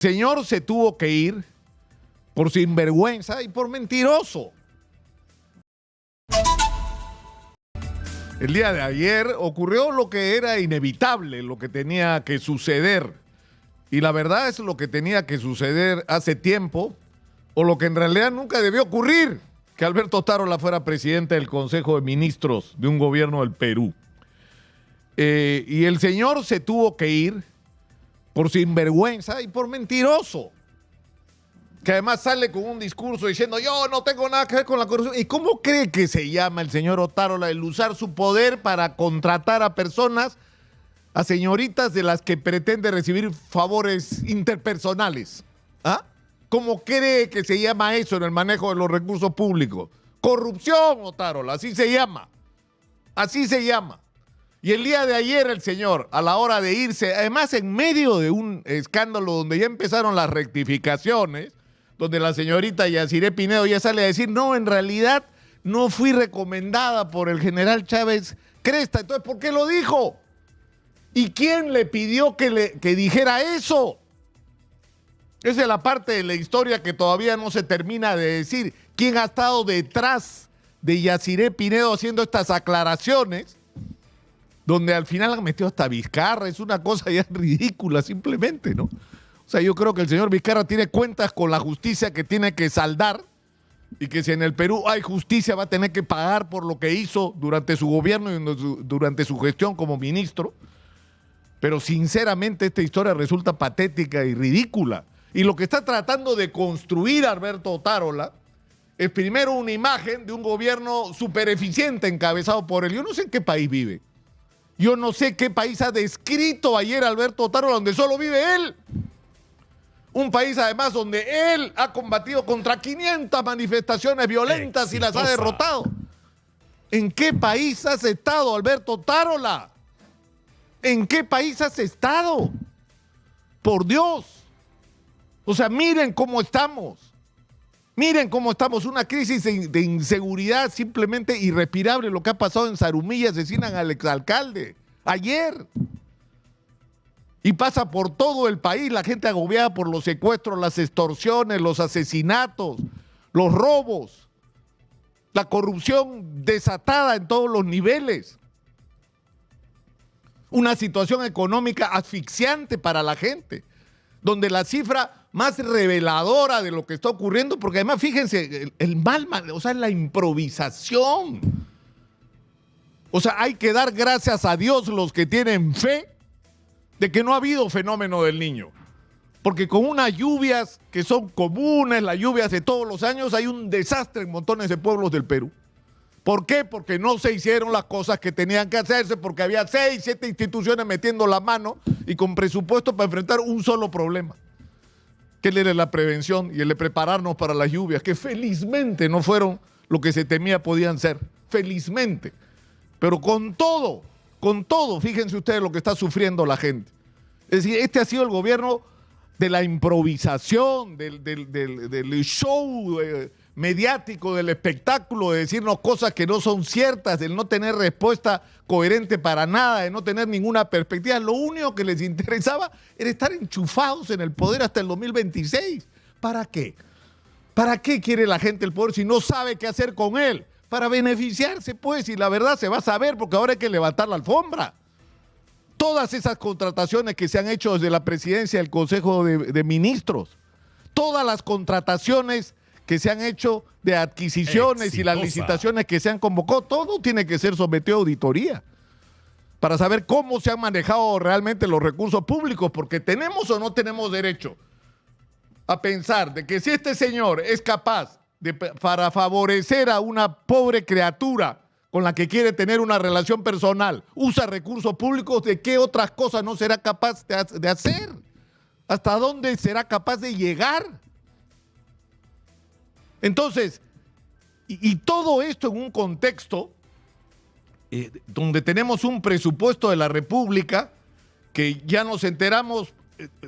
Señor se tuvo que ir por sinvergüenza y por mentiroso. El día de ayer ocurrió lo que era inevitable, lo que tenía que suceder. Y la verdad es lo que tenía que suceder hace tiempo, o lo que en realidad nunca debió ocurrir, que Alberto Otárola fuera presidente del Consejo de Ministros de un gobierno del Perú. Y el señor se tuvo que ir por sinvergüenza y por mentiroso, que además sale con un discurso diciendo yo no tengo nada que ver con la corrupción. ¿Y cómo cree que se llama el señor Otárola el usar su poder para contratar a personas, a señoritas de las que pretende recibir favores interpersonales? ¿Ah? ¿Cómo cree que se llama eso en el manejo de los recursos públicos? Corrupción, Otárola, así se llama. Así se llama. Y el día de ayer el señor, a la hora de irse, además en medio de un escándalo donde ya empezaron las rectificaciones, donde la señorita Yaciré Pinedo ya sale a decir, no, en realidad no fui recomendada por el general Chávez Cresta. Entonces, ¿por qué lo dijo? ¿Y quién le pidió que dijera eso? Esa es la parte de la historia que todavía no se termina de decir. ¿Quién ha estado detrás de Yaciré Pinedo haciendo estas aclaraciones? Donde al final han metido hasta Vizcarra, es una cosa ya ridícula simplemente, ¿no? O sea, yo creo que el señor Vizcarra tiene cuentas con la justicia que tiene que saldar y que si en el Perú hay justicia va a tener que pagar por lo que hizo durante su gobierno y durante su gestión como ministro. Pero sinceramente esta historia resulta patética y ridícula. Y lo que está tratando de construir Alberto Otárola es primero una imagen de un gobierno súper eficiente encabezado por él. Yo no sé en qué país vive. Yo no sé qué país ha descrito ayer Alberto Otárola donde solo vive él. Un país además donde él ha combatido contra 500 manifestaciones violentas y las ha derrotado. ¿En qué país has estado, Alberto Otárola? ¿En qué país has estado? Por Dios. O sea, miren cómo estamos. Miren cómo estamos, una crisis de inseguridad simplemente irrespirable. Lo que ha pasado en Zarumilla, asesinan al exalcalde ayer. Y pasa por todo el país, la gente agobiada por los secuestros, las extorsiones, los asesinatos, los robos, la corrupción desatada en todos los niveles. Una situación económica asfixiante para la gente, donde la cifra más reveladora de lo que está ocurriendo, porque además fíjense, el mal, o sea, la improvisación. O sea, hay que dar gracias a Dios los que tienen fe de que no ha habido fenómeno del Niño. Porque con unas lluvias que son comunes, las lluvias de todos los años, hay un desastre en montones de pueblos del Perú. ¿Por qué? Porque no se hicieron las cosas que tenían que hacerse, porque había 6, 7 instituciones metiendo la mano y con presupuesto para enfrentar un solo problema, que era la prevención y el de prepararnos para las lluvias, que felizmente no fueron lo que se temía podían ser, felizmente. Pero con todo, fíjense ustedes lo que está sufriendo la gente. Es decir, este ha sido el gobierno de la improvisación, del show mediático, del espectáculo, de decirnos cosas que no son ciertas, del no tener respuesta coherente para nada, de no tener ninguna perspectiva. Lo único que les interesaba era estar enchufados en el poder hasta el 2026. ¿Para qué? ¿Para qué quiere la gente el poder si no sabe qué hacer con él? Para beneficiarse, pues, y la verdad se va a saber porque ahora hay que levantar la alfombra. Todas esas contrataciones que se han hecho desde la presidencia del Consejo de Ministros, todas las contrataciones que se han hecho de adquisiciones y las licitaciones que se han convocado, todo tiene que ser sometido a auditoría para saber cómo se han manejado realmente los recursos públicos, porque tenemos o no tenemos derecho a pensar de que si este señor es capaz para favorecer a una pobre criatura con la que quiere tener una relación personal, usa recursos públicos, ¿de qué otras cosas no será capaz de hacer? ¿Hasta dónde será capaz de llegar? Entonces, y todo esto en un contexto donde tenemos un presupuesto de la República que ya nos enteramos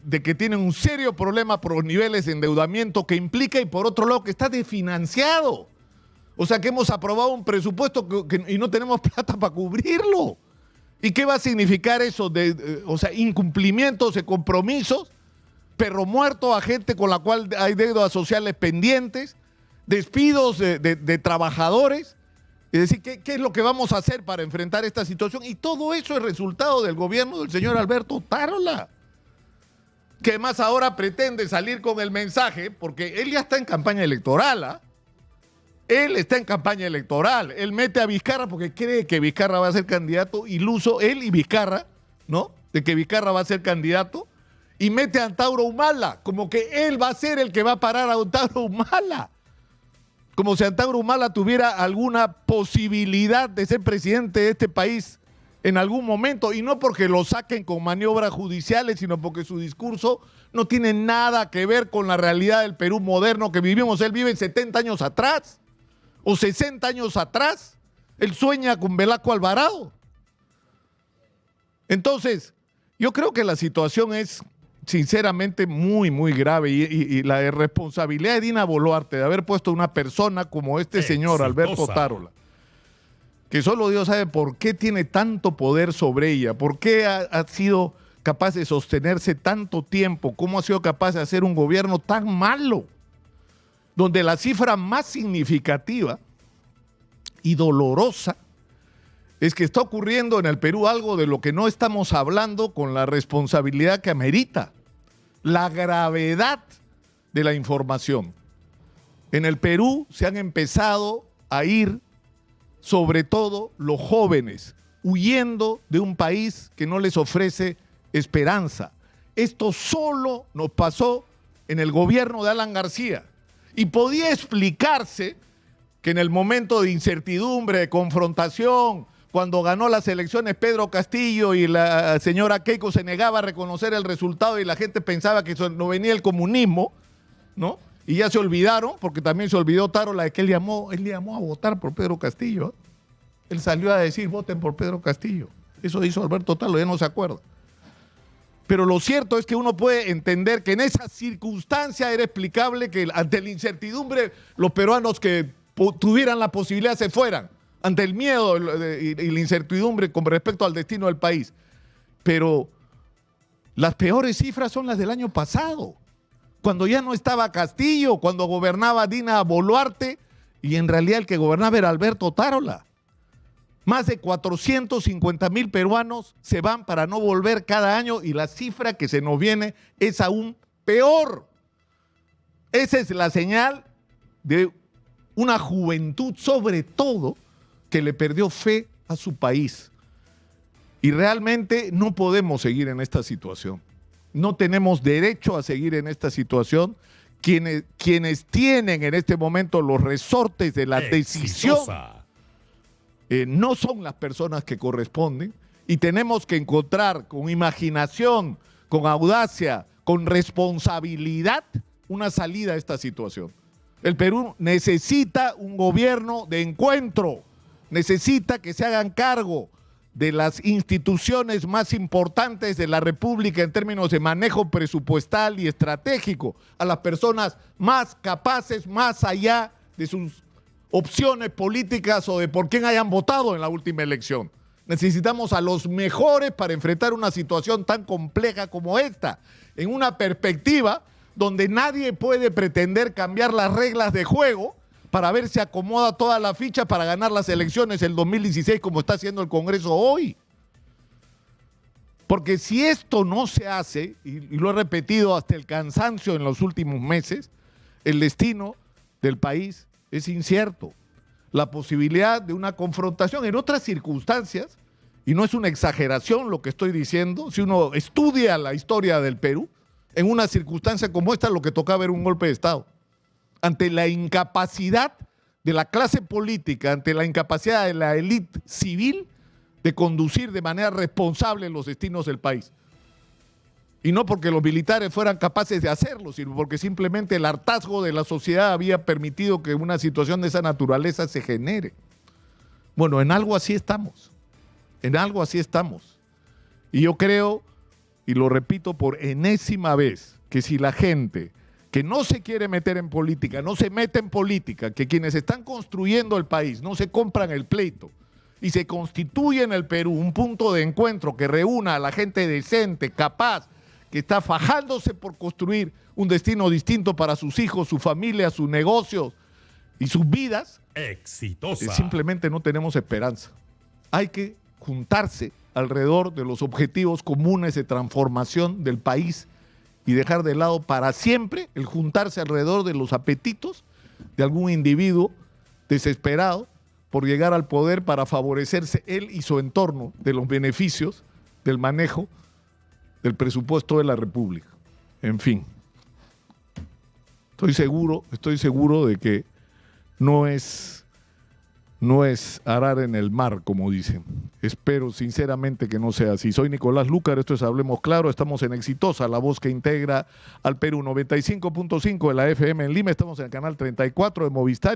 de que tiene un serio problema por los niveles de endeudamiento que implica, y por otro lado que está desfinanciado. O sea que hemos aprobado un presupuesto y no tenemos plata para cubrirlo. ¿Y qué va a significar eso? O sea, incumplimientos de compromisos perro muerto a gente con la cual hay deudas sociales pendientes, despidos de trabajadores. Es decir, ¿qué es lo que vamos a hacer para enfrentar esta situación? Y todo eso es resultado del gobierno del señor Alberto Otárola, que además ahora pretende salir con el mensaje, porque él ya está en campaña electoral, ¿ah? Él está en campaña electoral, él mete a Vizcarra porque cree que Vizcarra va a ser candidato, iluso él y Vizcarra, ¿no? De que Vizcarra va a ser candidato, y mete a Antauro Humala, como que él va a ser el que va a parar a Antauro Humala. Como si Antauro Humala tuviera alguna posibilidad de ser presidente de este país en algún momento, y no porque lo saquen con maniobras judiciales, sino porque su discurso no tiene nada que ver con la realidad del Perú moderno que vivimos. Él vive 70 años atrás o 60 años atrás. Él sueña con Velasco Alvarado. Entonces, yo creo que la situación es sinceramente muy, muy grave, y la irresponsabilidad de Dina Boluarte de haber puesto una persona como este señor Alberto Otárola, que solo Dios sabe por qué tiene tanto poder sobre ella, por qué ha sido capaz de sostenerse tanto tiempo, cómo ha sido capaz de hacer un gobierno tan malo, donde la cifra más significativa y dolorosa es que está ocurriendo en el Perú algo de lo que no estamos hablando con la responsabilidad que amerita: la gravedad de la información. En el Perú se han empezado a ir, sobre todo los jóvenes, huyendo de un país que no les ofrece esperanza. Esto solo nos pasó en el gobierno de Alan García, y podía explicarse que en el momento de incertidumbre, de confrontación, cuando ganó las elecciones Pedro Castillo y la señora Keiko se negaba a reconocer el resultado y la gente pensaba que no venía el comunismo, ¿no? Y ya se olvidaron, porque también se olvidó Otárola de que él llamó a votar por Pedro Castillo. Él salió a decir: voten por Pedro Castillo. Eso hizo Alberto Otárola, ya no se acuerda. Pero lo cierto es que uno puede entender que en esa circunstancia era explicable que ante la incertidumbre los peruanos que tuvieran la posibilidad se fueran, ante el miedo y la incertidumbre con respecto al destino del país. Pero las peores cifras son las del año pasado, cuando ya no estaba Castillo, cuando gobernaba Dina Boluarte, y en realidad el que gobernaba era Alberto Otárola. Más de 450,000 peruanos se van para no volver cada año, y la cifra que se nos viene es aún peor. Esa es la señal de una juventud, sobre todo, que le perdió fe a su país. Y realmente no podemos seguir en esta situación. No tenemos derecho a seguir en esta situación. Quienes tienen en este momento los resortes de la decisión no son las personas que corresponden, y tenemos que encontrar con imaginación, con audacia, con responsabilidad, una salida a esta situación. El Perú necesita un gobierno de encuentro, necesita que se hagan cargo de las instituciones más importantes de la República en términos de manejo presupuestal y estratégico, a las personas más capaces, más allá de sus opciones políticas o de por quién hayan votado en la última elección. Necesitamos a los mejores para enfrentar una situación tan compleja como esta, en una perspectiva donde nadie puede pretender cambiar las reglas de juego para ver si acomoda toda la ficha para ganar las elecciones el 2016, como está haciendo el Congreso hoy. Porque si esto no se hace, y lo he repetido hasta el cansancio en los últimos meses, el destino del país es incierto. La posibilidad de una confrontación en otras circunstancias, y no es una exageración lo que estoy diciendo, si uno estudia la historia del Perú, en una circunstancia como esta lo que tocaba era un golpe de Estado. Ante la incapacidad de la clase política, ante la incapacidad de la élite civil de conducir de manera responsable los destinos del país. Y no porque los militares fueran capaces de hacerlo, sino porque simplemente el hartazgo de la sociedad había permitido que una situación de esa naturaleza se genere. Bueno, en algo así estamos. En algo así estamos. Y yo creo, y lo repito por enésima vez, que si la gente que no se quiere meter en política, no se mete en política, que quienes están construyendo el país no se compran el pleito y se constituye en el Perú un punto de encuentro que reúna a la gente decente, capaz, que está fajándose por construir un destino distinto para sus hijos, su familia, sus negocios y sus vidas, exitosa. Simplemente no tenemos esperanza. Hay que juntarse alrededor de los objetivos comunes de transformación del país y dejar de lado para siempre el juntarse alrededor de los apetitos de algún individuo desesperado por llegar al poder para favorecerse él y su entorno de los beneficios del manejo del presupuesto de la República. En fin, estoy seguro de que no es arar en el mar, como dicen. Espero sinceramente que no sea así. Soy Nicolás Lúcar, esto es Hablemos Claro, estamos en Exitosa, la voz que integra al Perú, 95.5 de la FM en Lima, estamos en el canal 34 de Movistar.